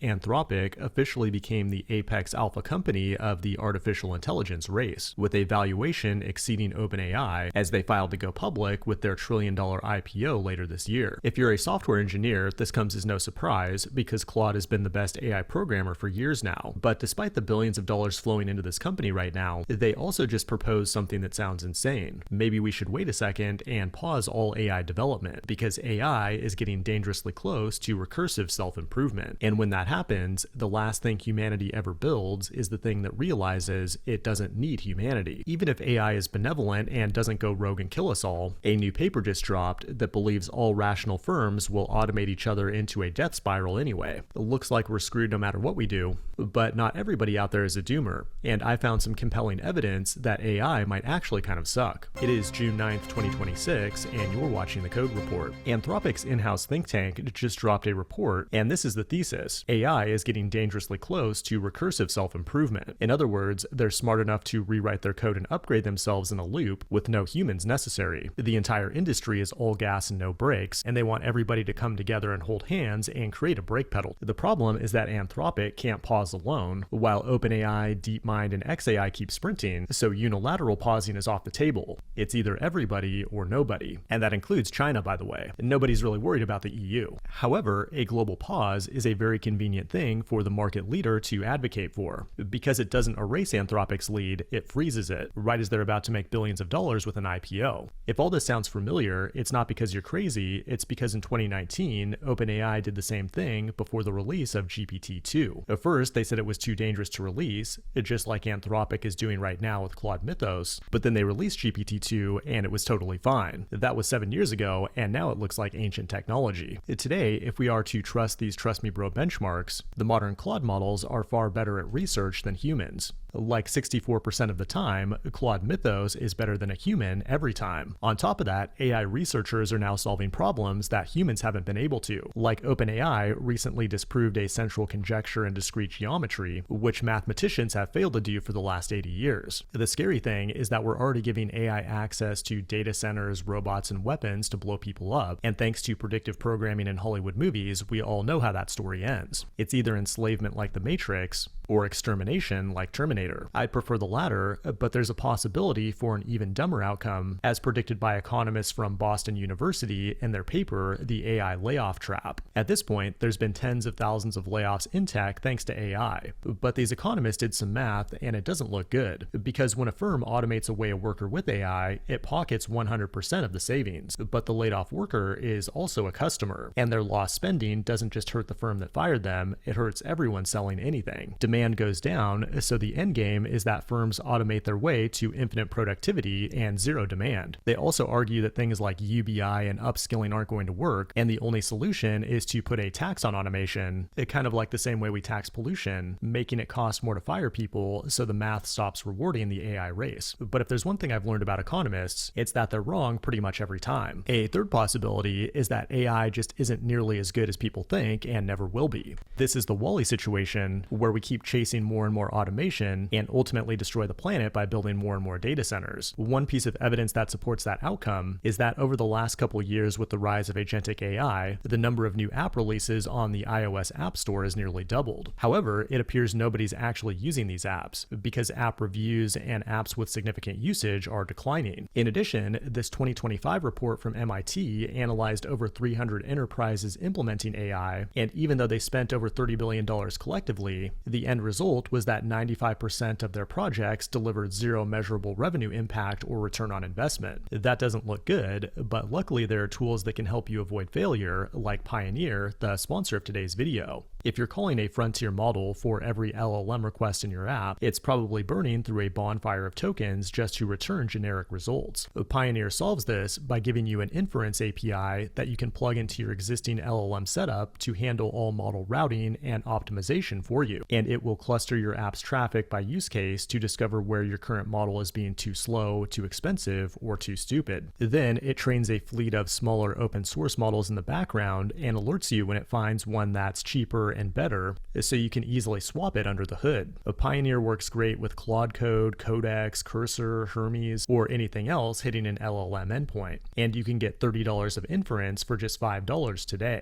Anthropic officially became the apex alpha company of the artificial intelligence race, with a valuation exceeding OpenAI as they filed to go public with their trillion-dollar IPO later this year. If you're a software engineer, this comes as no surprise because Claude has been the best AI programmer for years now. But despite the billions of dollars flowing into this company right now, they also just proposed something that sounds insane. Maybe we should wait a second and pause all AI development because AI is getting dangerously close to recursive self-improvement. And when that happens, the last thing humanity ever builds is the thing that realizes it doesn't need humanity. Even if AI is benevolent and doesn't go rogue and kill us all, a new paper just dropped that believes all rational firms will automate each other into a death spiral anyway. It looks like we're screwed no matter what we do, but not everybody out there is a doomer, and I found some compelling evidence that AI might actually kind of suck. It is June 9th, 2026, and you're watching the Code Report. Anthropic's in-house think tank just dropped a report, and this is the thesis. AI is getting dangerously close to recursive self-improvement. In other words, they're smart enough to rewrite their code and upgrade themselves in a loop with no humans necessary. The entire industry is all gas and no brakes, and they want everybody to come together and hold hands and create a brake pedal. The problem is that Anthropic can't pause alone, while OpenAI, DeepMind, and xAI keep sprinting, so unilateral pausing is off the table. It's either everybody or nobody, and that includes China, by the way. Nobody's really worried about the EU. However, a global pause is a very convenient thing for the market leader to advocate for. Because it doesn't erase Anthropic's lead, it freezes it, right as they're about to make billions of dollars with an IPO. If all this sounds familiar, it's not because you're crazy, it's because in 2019, OpenAI did the same thing before the release of GPT-2. At first, they said it was too dangerous to release, just like Anthropic is doing right now with Claude Mythos, but then they released GPT-2 and it was totally fine. That was 7 years ago, and now it looks like ancient technology. Today, if we are to trust these Trust Me Bro benchmarks, the modern Claude models are far better at research than humans. Like 64% of the time, Claude Mythos is better than a human every time. On top of that, AI researchers are now solving problems that humans haven't been able to. Like OpenAI recently disproved a central conjecture in discrete geometry, which mathematicians have failed to do for the last 80 years. The scary thing is that we're already giving AI access to data centers, robots, and weapons to blow people up, and thanks to predictive programming in Hollywood movies, we all know how that story ends. It's either enslavement like The Matrix, or extermination like Terminator. I'd prefer the latter, but there's a possibility for an even dumber outcome, as predicted by economists from Boston University in their paper, The AI Layoff Trap. At this point, there's been tens of thousands of layoffs in tech thanks to AI, but these economists did some math and it doesn't look good, because when a firm automates away a worker with AI, it pockets 100% of the savings, but the laid off worker is also a customer, and their lost spending doesn't just hurt the firm that fired them, it hurts everyone selling anything. Demand goes down, so the end game is that firms automate their way to infinite productivity and zero demand. They also argue that things like UBI and upskilling aren't going to work, and the only solution is to put a tax on automation, kind of like the same way we tax pollution, making it cost more to fire people so the math stops rewarding the AI race. But if there's one thing I've learned about economists, it's that they're wrong pretty much every time. A third possibility is that AI just isn't nearly as good as people think and never will be. This is the Wall-E situation, where we keep chasing more and more automation and ultimately destroy the planet by building more and more data centers. One piece of evidence that supports that outcome is that over the last couple years with the rise of agentic AI, the number of new app releases on the iOS App Store has nearly doubled. However, it appears nobody's actually using these apps because app reviews and apps with significant usage are declining. In addition, this 2025 report from MIT analyzed over 300 enterprises implementing AI, and even though they spent over $30 billion collectively, the end result was that 95% of their projects delivered zero measurable revenue impact or return on investment. That doesn't look good, but luckily there are tools that can help you avoid failure, like Pioneer, the sponsor of today's video. If you're calling a frontier model for every LLM request in your app, it's probably burning through a bonfire of tokens just to return generic results. Pioneer solves this by giving you an inference API that you can plug into your existing LLM setup to handle all model routing and optimization for you, and it will cluster your app's traffic by use case to discover where your current model is being too slow, too expensive, or too stupid. Then it trains a fleet of smaller open source models in the background and alerts you when it finds one that's cheaper and better, so you can easily swap it under the hood. A Pioneer works great with Claude Code, Codex, Cursor, Hermes, or anything else hitting an LLM endpoint, and you can get $30 of inference for just $5 today.